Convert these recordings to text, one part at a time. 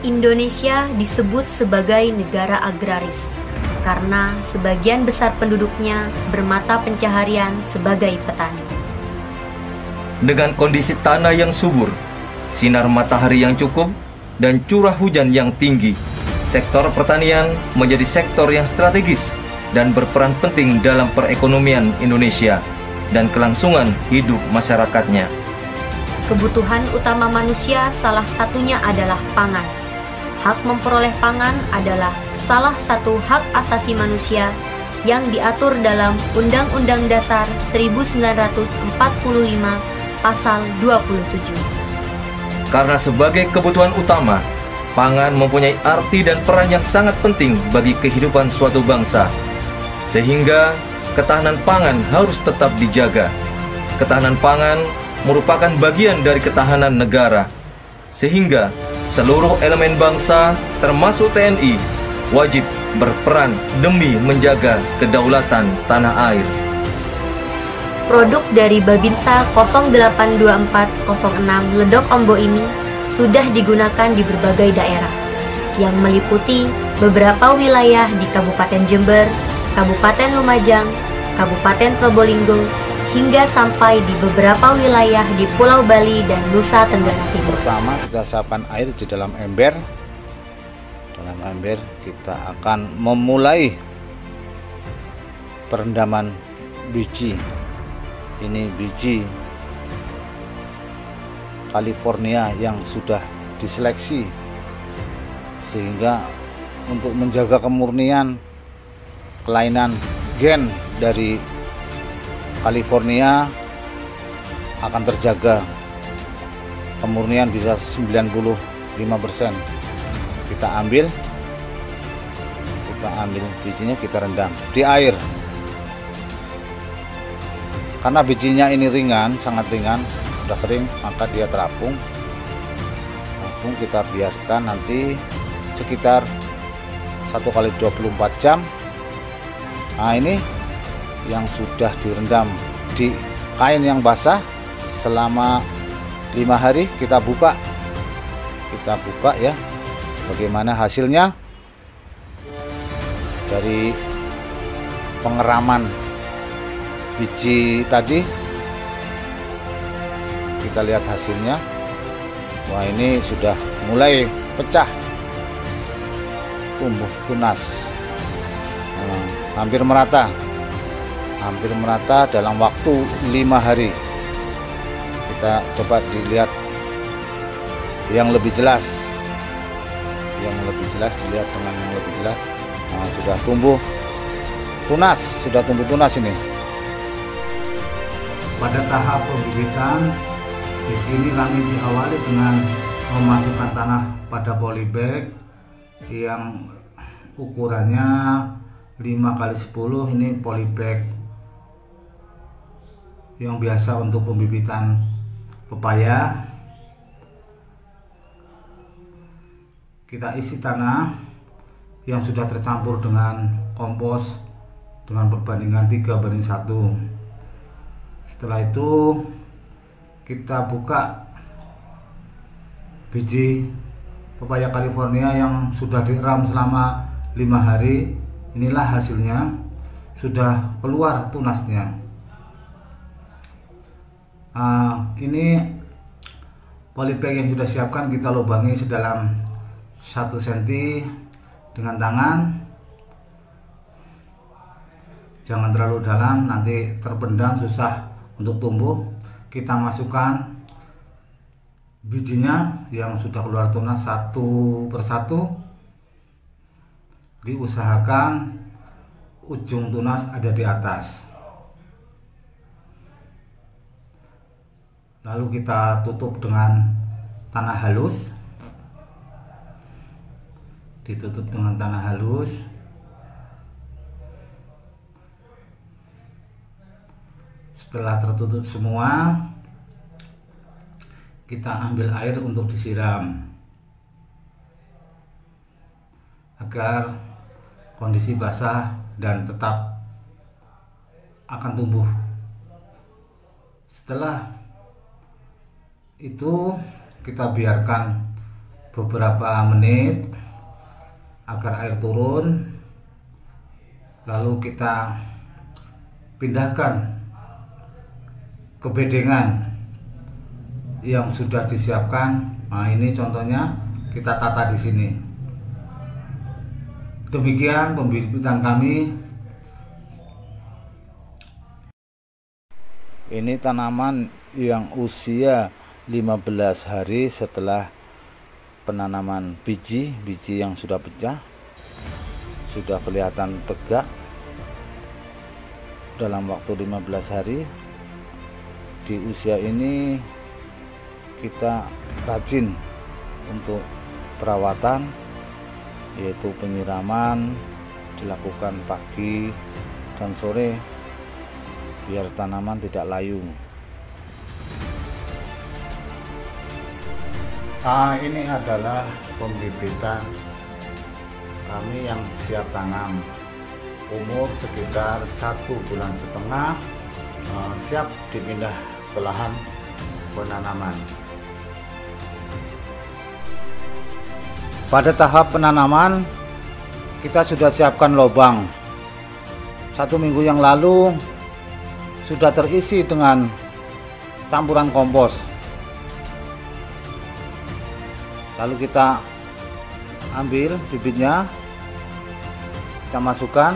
Indonesia disebut sebagai negara agraris karena sebagian besar penduduknya bermata pencaharian sebagai petani. Dengan kondisi tanah yang subur, sinar matahari yang cukup, dan curah hujan yang tinggi, sektor pertanian menjadi sektor yang strategis dan berperan penting dalam perekonomian Indonesia dan kelangsungan hidup masyarakatnya. Kebutuhan utama manusia salah satunya adalah pangan. Hak memperoleh pangan adalah salah satu hak asasi manusia yang diatur dalam Undang-Undang Dasar 1945 Pasal 27. Karena sebagai kebutuhan utama, pangan mempunyai arti dan peran yang sangat penting bagi kehidupan suatu bangsa. Sehingga ketahanan pangan harus tetap dijaga. Ketahanan pangan merupakan bagian dari ketahanan negara. Sehingga seluruh elemen bangsa, termasuk TNI, wajib berperan demi menjaga kedaulatan tanah air. Produk dari Babinsa 082406 Ledok Ombo ini sudah digunakan di berbagai daerah, yang meliputi beberapa wilayah di Kabupaten Jember, Kabupaten Lumajang, Kabupaten Probolinggo, hingga sampai di beberapa wilayah di Pulau Bali dan Nusa Tenggara Timur. Pertama, kita siapkan air di dalam ember. Dalam ember kita akan memulai perendaman biji. Ini biji California yang sudah diseleksi, sehingga untuk menjaga kemurnian kelainan gen dari California akan terjaga. Kemurnian bisa 95%. Kita ambil bijinya, kita rendam di air. Karena bijinya ini ringan, sangat ringan, udah kering, maka dia terapung. Kita biarkan nanti sekitar 1 kali 24 jam. Nah, ini yang sudah direndam di kain yang basah selama 5 hari. Kita buka ya, bagaimana hasilnya dari pengeraman biji tadi. Kita lihat hasilnya. Wah, ini sudah mulai pecah, tumbuh tunas, hampir merata dalam waktu 5 hari. Kita coba dilihat yang lebih jelas, dilihat dengan yang lebih jelas. Nah, sudah tumbuh tunas ini. Pada tahap pembibitan, di sini kami diawali dengan memasukkan tanah pada polybag yang ukurannya 5x10. Ini polybag yang biasa untuk pembibitan pepaya. Kita isi tanah yang sudah tercampur dengan kompos dengan perbandingan 3:1. Setelah itu kita buka biji pepaya California yang sudah direndam selama 5 hari. Inilah hasilnya, sudah keluar tunasnya. Ini polybag yang sudah siapkan, kita lubangi sedalam 1 cm dengan tangan. Jangan terlalu dalam, nanti terpendam, susah untuk tumbuh. Kita masukkan bijinya yang sudah keluar tunas satu persatu. Diusahakan ujung tunas ada di atas. Lalu kita tutup dengan tanah halus. Ditutup dengan tanah halus. Setelah tertutup semua, kita ambil air untuk disiram agar kondisi basah dan tetap akan tumbuh. Setelah itu kita biarkan beberapa menit agar air turun, lalu kita pindahkan ke bedengan yang sudah disiapkan. Nah, ini contohnya kita tata di sini. Demikian pembibitan kami. Ini tanaman yang usia 15 hari setelah penanaman biji yang sudah pecah, sudah kelihatan tegak dalam waktu 15 hari. Di usia ini kita rajin untuk perawatan, yaitu penyiraman dilakukan pagi dan sore biar tanaman tidak layu. Ini adalah pembibitan kami yang siap tanam, umur sekitar 1,5 bulan, siap dipindah ke lahan penanaman. Pada tahap penanaman kita sudah siapkan lubang. 1 minggu yang lalu sudah terisi dengan campuran kompos. Lalu kita ambil bibitnya, kita masukkan,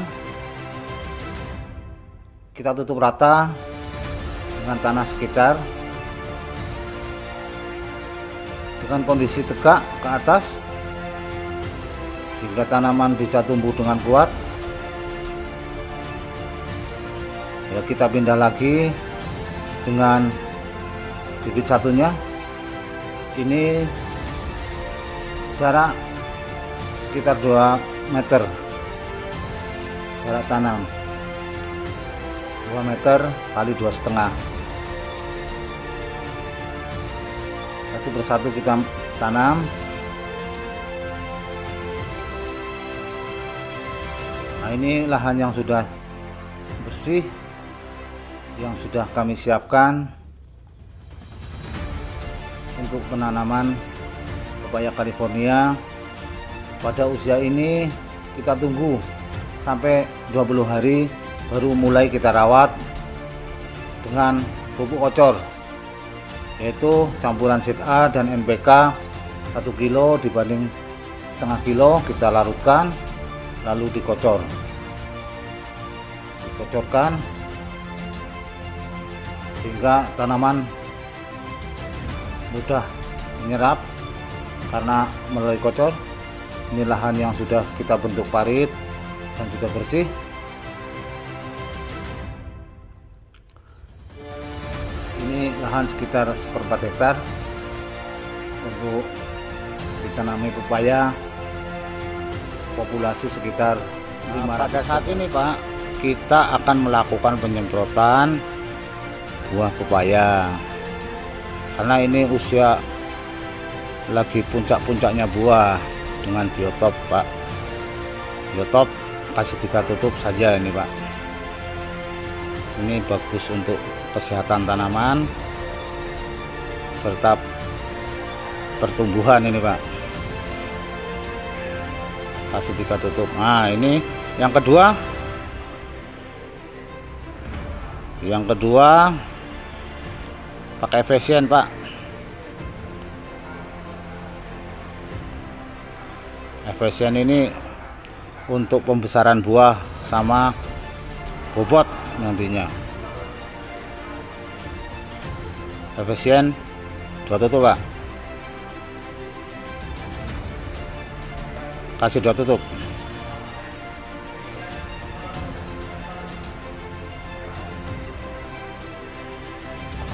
kita tutup rata dengan tanah sekitar dengan kondisi tegak ke atas sehingga tanaman bisa tumbuh dengan kuat. Ya, kita pindah lagi dengan bibit satunya. Ini jarak sekitar 2 meter jarak tanam, 2 meter kali 2,5. Satu persatu kita tanam. Nah, ini lahan yang sudah bersih, yang sudah kami siapkan untuk penanaman pepaya California. Pada usia ini kita tunggu sampai 20 hari baru mulai kita rawat dengan pupuk kocor, yaitu campuran Seed A dan NPK 1 kilo dibanding setengah kilo kita larutkan lalu dikocorkan sehingga tanaman mudah menyerap karena melalui kocor. Ini lahan yang sudah kita bentuk parit dan sudah bersih. Ini lahan sekitar 1/4 hektar untuk ditanami pepaya, populasi sekitar 500. Pada saat ini Pak, kita akan melakukan penyemprotan buah pepaya karena ini usia lagi puncak-puncaknya buah dengan biotop Pak. Biotop kasih 3 tutup saja ini Pak. Ini bagus untuk kesehatan tanaman serta pertumbuhan ini Pak. Kasih 3 tutup. Nah, ini yang kedua. Pakai efisien Pak. Efisien ini untuk pembesaran buah sama bobot nantinya. Efisien 2 tutup Pak. Kasih 2 tutup.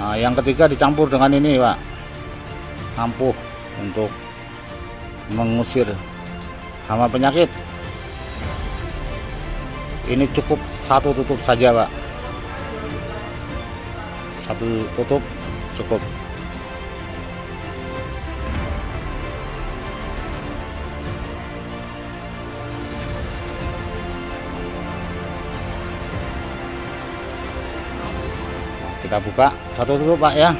Nah, yang ketiga dicampur dengan ini Pak, ampuh untuk mengusir hama penyakit. Ini cukup 1 tutup saja Pak, 1 tutup cukup. Kita buka 1 tutup Pak ya.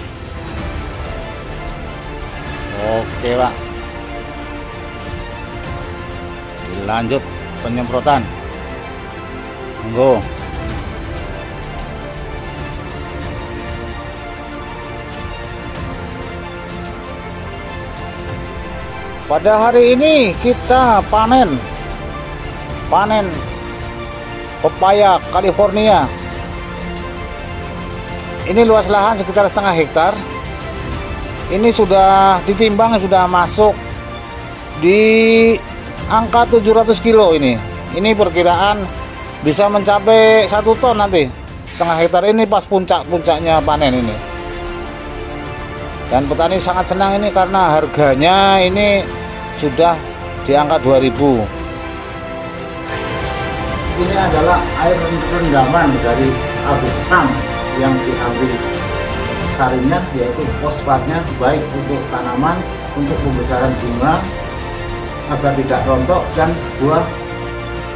Oke Pak, lanjut penyemprotan. Monggo. Pada hari ini kita panen pepaya California. Ini luas lahan sekitar setengah hektar. Ini sudah ditimbang, sudah masuk di angka 700 kilo ini. Ini perkiraan bisa mencapai 1 ton nanti. Setengah hektar ini pas puncak-puncaknya panen ini. Dan petani sangat senang ini karena harganya ini sudah di angka 2000. Ini adalah air rendaman dari abu sekam yang diambil sarinya, yaitu fosfatnya, baik untuk tanaman, untuk pembesaran bunga agar tidak rontok dan buah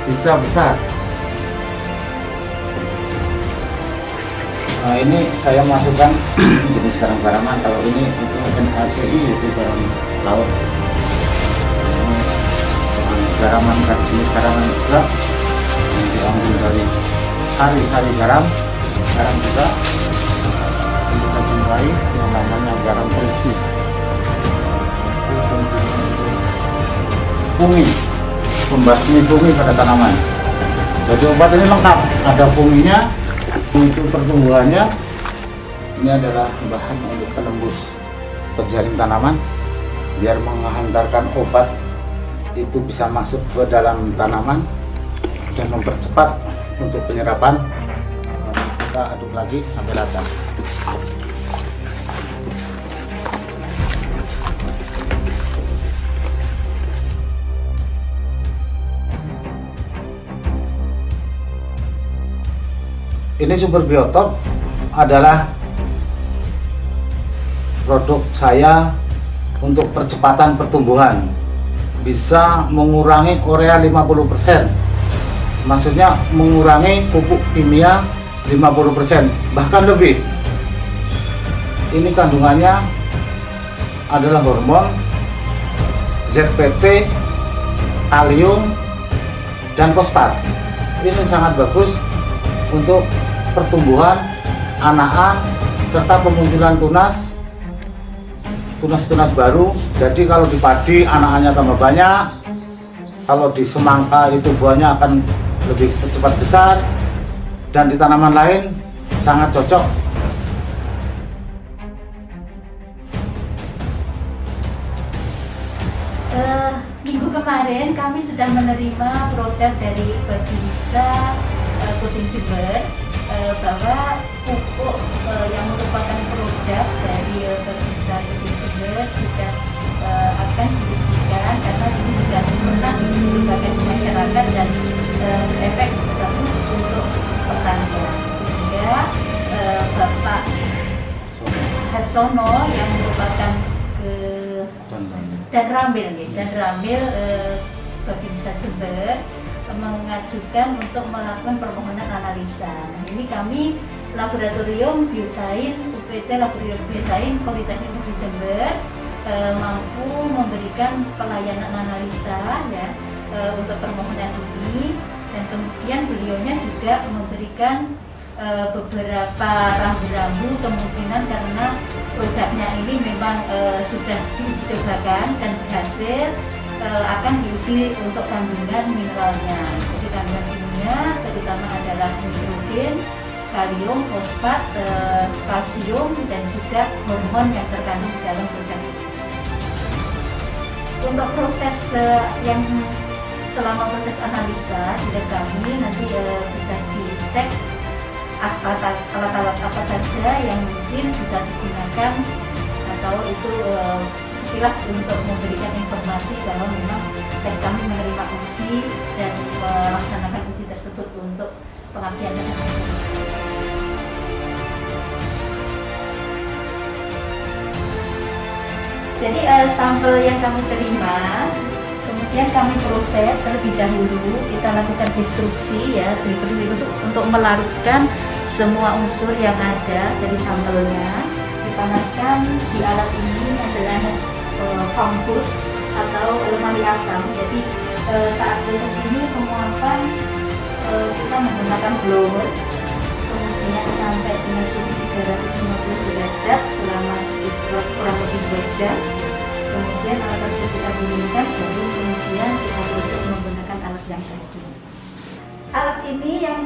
bisa besar. Nah, ini saya masukkan jenis garam-garaman. Kalau ini itu NaCl, itu garam laut. Garaman jenis garaman juga yang diambil dari sari garam juga kita jumpai yang namanya garam terisi, fungi, pembasmi fungi pada tanaman. Jadi obat ini lengkap, ada funginya, itu pertumbuhannya. Ini adalah bahan untuk penembus penjaring tanaman biar menghantarkan obat itu bisa masuk ke dalam tanaman dan mempercepat untuk penyerapan. Kita aduk lagi sampai rata. Ini Super Biotop adalah produk saya untuk percepatan pertumbuhan. Bisa mengurangi urea 50%, maksudnya mengurangi pupuk kimia 50%, bahkan lebih. Ini kandungannya adalah hormon, ZPT, kalium, dan fosfat. Ini sangat bagus untuk pertumbuhan anakan serta pemunculan tunas baru. Jadi kalau di padi anakannya tambah banyak, kalau di semangka itu buahnya akan lebih cepat besar, dan di tanaman lain sangat cocok. Minggu kemarin kami sudah menerima produk dari Babinsa Kuting Jember, bahwa pupuk yang merupakan produk dari Babinsa Kuting Jember sudah akan diujikan, karena ini sudah pernah digunakan di masyarakat dan berefek bagus untuk pertanian. Sehingga Bapak Harsono yang merupakan dan Ramil Babinsa Jember mengajukan untuk melakukan permohonan analisa. Nah, ini kami Laboratorium Biosains UPT Laboratorium Biosains Politeknik Negeri Jember mampu memberikan pelayanan analisa ya untuk permohonan ini, dan kemudian beliaunya juga memberikan beberapa rambu-rambu kemungkinan karena produknya ini memang sudah diuji cobakan dan berhasil, akan diuji untuk kandungan mineralnya. Jadi kandungan kimia terutama adalah nitrogen, kalium, fosfat, kalsium, dan juga hormon yang terkandung di dalam produk itu. Untuk proses yang selama proses analisa di kami nanti bisa dicek alat-alat apa saja yang mungkin bisa digunakan, atau itu sekilas untuk memberikan informasi bahwa memang kami menerima uji dan melaksanakan uji tersebut untuk pengabdian analisa. Jadi sampel yang kami terima, kemudian kami proses terlebih dahulu, kita lakukan destruksi ya, untuk melarutkan semua unsur yang ada dari sampelnya. Dipanaskan di alat ini adalah pangkut atau lemari asam. Jadi saat proses ini penguapan kita menggunakan blower, kemudian sampai dengan suhu 350 derajat selama sekitar kurang lebih 2 jam. Kemudian alat tersebut kita dinginkan, baru kemudian kita proses menggunakan alat yang tadi. Alat ini yang